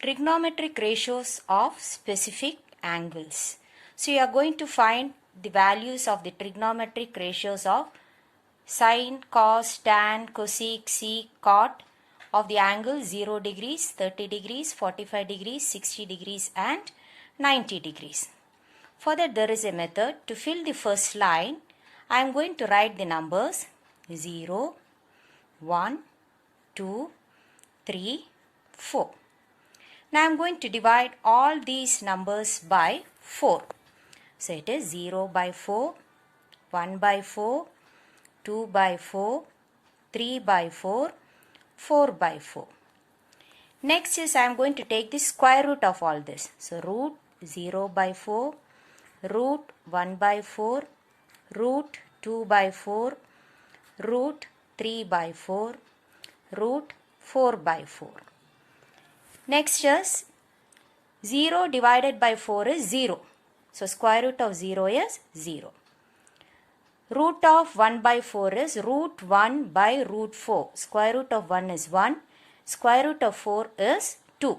Trigonometric ratios of specific angles. So you are going to find the values of the trigonometric ratios of sine, cos, tan, cosec, sec, cot of the angle 0 degrees, 30 degrees, 45 degrees, 60 degrees and 90 degrees. For that there is a method. To fill the first line, I am going to write the numbers 0, 1, 2, 3, 4. Now I am going to divide all these numbers by 4. So it is 0 by 4, 1 by 4, 2 by 4, 3 by 4, 4 by 4. Next is I am going to take the square root of all this. So root 0 by 4, root 1 by 4, root 2 by 4, root 3 by 4, root 4 by 4. Next is 0 divided by 4 is 0. So square root of 0 is 0. Root of 1 by 4 is root 1 by root 4. Square root of 1 is 1. Square root of 4 is 2.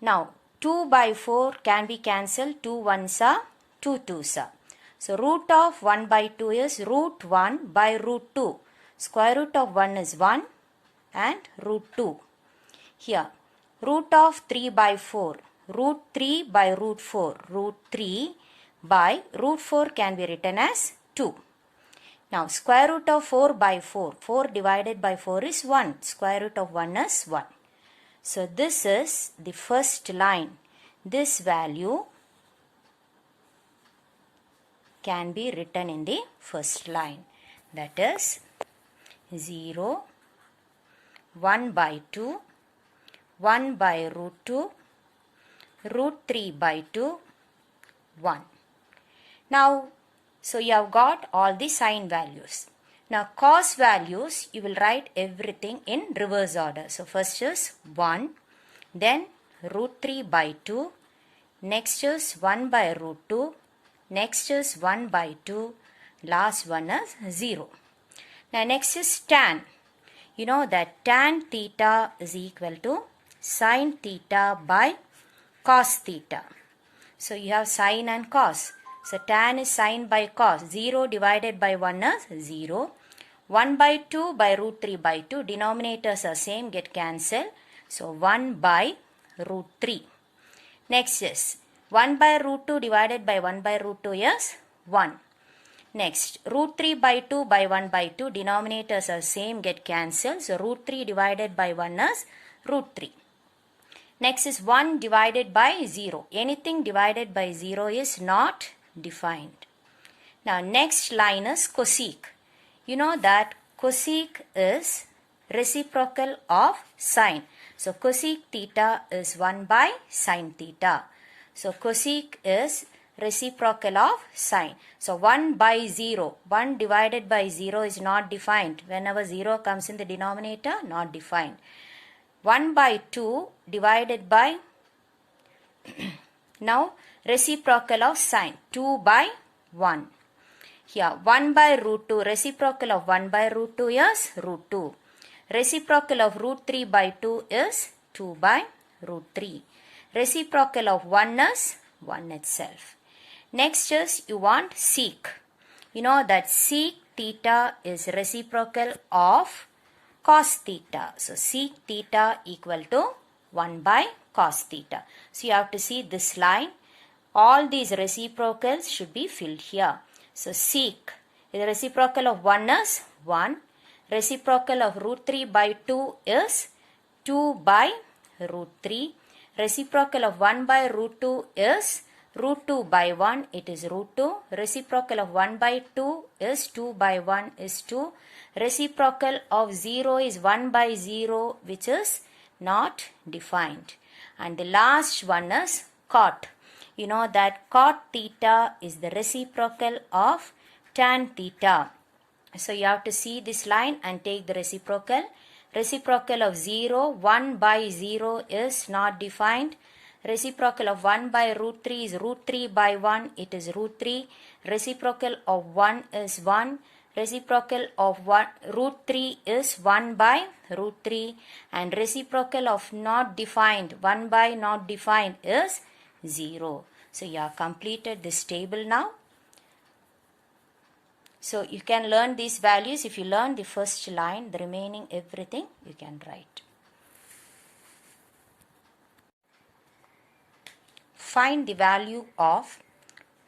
Now 2 by 4 can be cancelled. 2 ones are 2 twos are. So root of 1 by 2 is root 1 by root 2. Square root of 1 is 1 and root 2. Here root of 3 by 4. Root 3 by root 4. Root 3 by root 4 can be written as 2. Now square root of 4 by 4. 4 divided by 4 is 1. Square root of 1 is 1. So this is the first line. This value can be written in the first line. That is 0, 1 by 2, 1 by root 2, root 3 by 2, 1. Now, so you have got all the sine values. Now, cos values, you will write everything in reverse order. So, first is 1, then root 3 by 2, next is 1 by root 2, next is 1 by 2, last one is 0. Now, next is tan. You know that tan theta is equal to sine theta by cos theta. So you have sine and cos. So tan is sine by cos. 0 divided by 1 is 0. 1 by 2 by root 3 by 2. Denominators are same, get cancelled. So 1 by root 3. Next is 1 by root 2 divided by 1 by root 2 is 1. Next, root 3 by 2 by 1 by 2. Denominators are same, get cancelled. So root 3 divided by 1 is root 3. Next is 1 divided by 0. Anything divided by 0 is not defined. Now next line is cosec. You know that cosec is reciprocal of sine. So cosec theta is 1 by sine theta. So cosec is reciprocal of sine. So 1 by 0. 1 divided by 0 is not defined. Whenever 0 comes in the denominator, not defined. 1 by 2 divided by now reciprocal of sine 2 by 1. Here 1 by root 2, reciprocal of 1 by root 2 is root 2. Reciprocal of root 3 by 2 is 2 by root 3. Reciprocal of 1 is 1 itself. Next is you want sec. You know that sec theta is reciprocal of cos theta. So sec theta equal to 1 by cos theta. So you have to see this line. All these reciprocals should be filled here. So sec, the reciprocal of 1 is 1. Reciprocal of root 3 by 2 is 2 by root 3. Reciprocal of 1 by root 2 is root 2 by 1, it is root 2. Reciprocal of 1 by 2 is 2 by 1 is 2. Reciprocal of 0 is 1 by 0, which is not defined. And the last one is cot. You know that cot theta is the reciprocal of tan theta. So you have to see this line and take the reciprocal. Reciprocal of 0, 1 by 0 is not defined. Reciprocal of 1 by root 3 is root 3 by 1, it is root 3. Reciprocal of 1 is 1. Reciprocal of root 3 is 1 by root 3, and reciprocal of not defined, 1 by not defined, is 0. So you have completed this table now. So you can learn these values. If you learn the first line, the remaining everything you can write. Find the value of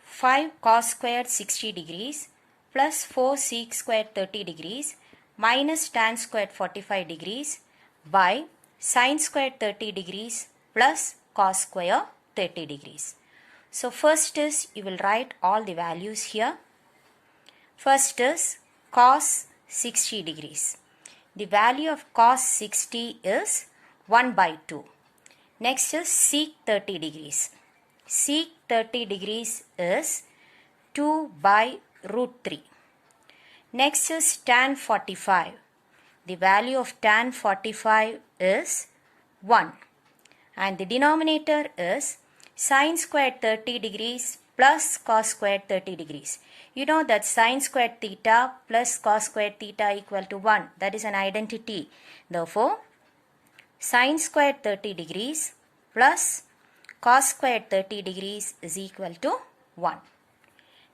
5 cos squared 60 degrees plus 4 sec squared 30 degrees minus tan squared 45 degrees by sin squared 30 degrees plus cos square 30 degrees. So first is you will write all the values here. First is cos 60 degrees. The value of cos 60 is 1 by 2. Next is sec 30 degrees. Sec 30 degrees is 2 by root 3. Next is tan 45. The value of tan 45 is 1. And the denominator is sin squared 30 degrees plus cos squared 30 degrees. You know that sin squared theta plus cos squared theta equal to 1. That is an identity. Therefore, sin squared 30 degrees plus cos squared 30 degrees is equal to 1.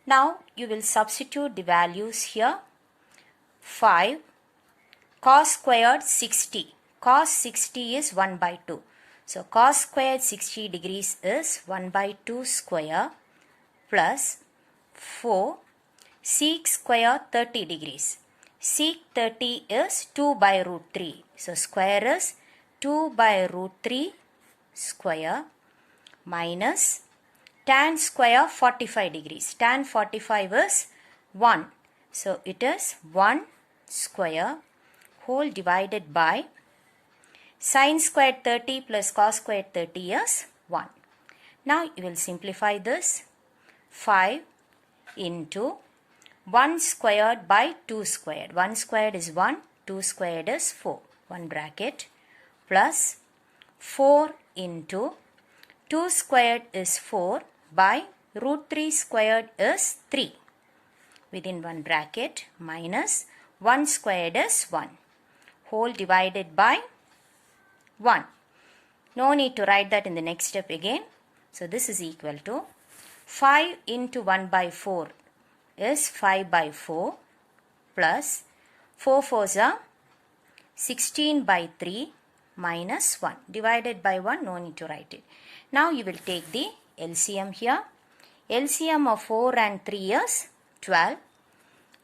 Now you will substitute the values here. 5 cos squared 60. Cos 60 is 1 by 2. So cos squared 60 degrees is 1 by 2 square plus 4 sec square 30 degrees. Sec 30 is 2 by root 3. So square is 2 by root 3 square minus tan square 45 degrees. Tan 45 is 1. So it is 1 square whole divided by sin squared 30 plus cos squared 30 is 1. Now you will simplify this. 5 into 1 squared by 2 squared. 1 squared is 1, 2 squared is 4. 1 bracket plus 4 into 2 squared is 4 by root 3 squared is 3. Within 1 bracket minus 1 squared is 1. Whole divided by 1. No need to write that in the next step again. So this is equal to 5 into 1 by 4 is 5 by 4 plus 4 fours are 16 by 3 minus 1. Divided by 1, no need to write it. Now you will take the LCM here. LCM of 4 and 3 is 12.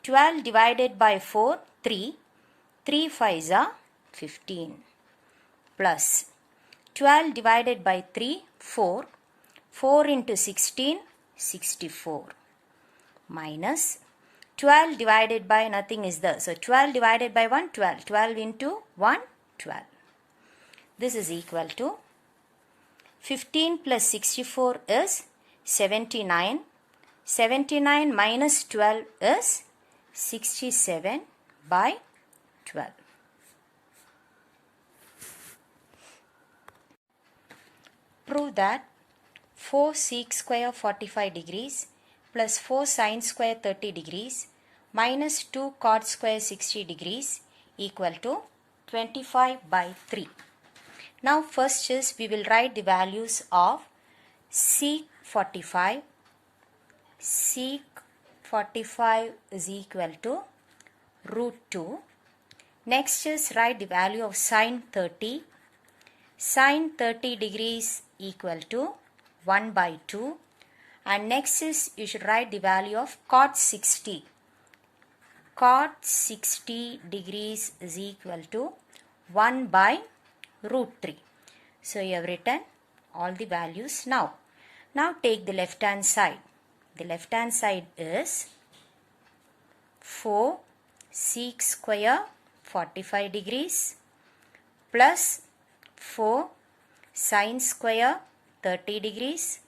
12 divided by 4, 3. 3 5s are 15 plus 12 divided by 3, 4. 4 into 16, 64 minus 12 divided by nothing is there. So 12 divided by 1, 12. 12 into 1, 12. This is equal to 15 plus 64 is 79. 79 minus 12 is 67 by 12. Prove that 4 sec square 45 degrees plus 4 sin square 30 degrees minus 2 cot square 60 degrees equal to 25 by 3. Now first is we will write the values of sec 45. Sec 45 is equal to root 2. Next is write the value of sin 30. Sin 30 degrees equal to 1 by 2. And next is you should write the value of cot 60. Cot 60 degrees is equal to 1 by root 3. So you have written all the values now. Now take the left hand side. The left hand side is 4 sec square 45 degrees plus 4 sin square 30 degrees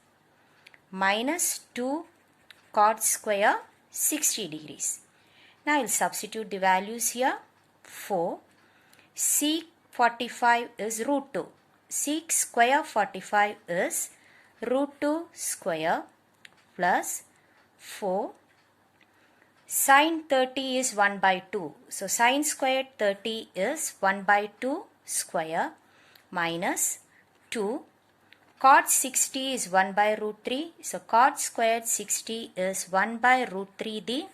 minus 2 cot square 60 degrees. Now I will substitute the values here. 4 sec 45 is root 2. Sec square 45 is root 2 square plus 4 Sine 30 is 1 by 2. So sine squared 30 is 1 by 2 square minus 2. Cot 60 is 1 by root 3. So cot squared 60 is 1 by root 3 the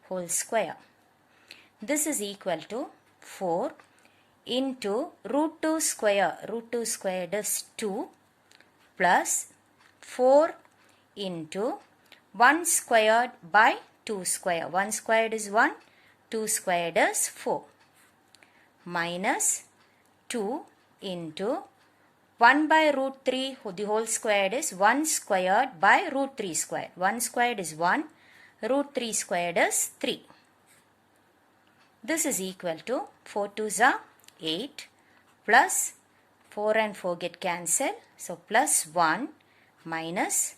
whole square. This is equal to 4 into root 2 square. Root 2 squared is 2 plus 4 into 1 squared by 2 square. 1 squared is 1, 2 squared is 4 minus 2 into 1 by root 3 the whole squared is 1 squared by root 3 squared. 1 squared is 1, root 3 squared is 3. This is equal to 4 2s are 8 plus 4 and 4 get cancelled. So plus 1 minus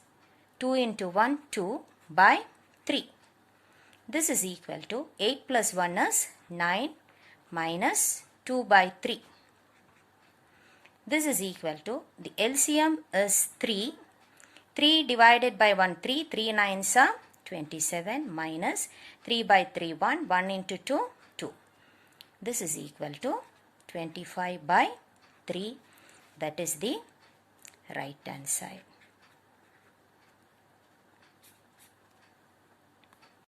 2 into 1 2 by 3. This is equal to 8 plus 1 is 9 minus 2 by 3. This is equal to, the LCM is 3. 3 divided by 1 3. 3 9s are 27 minus 3 by 3 1. 1 into 2 2. This is equal to 25 by 3. That is the right hand side.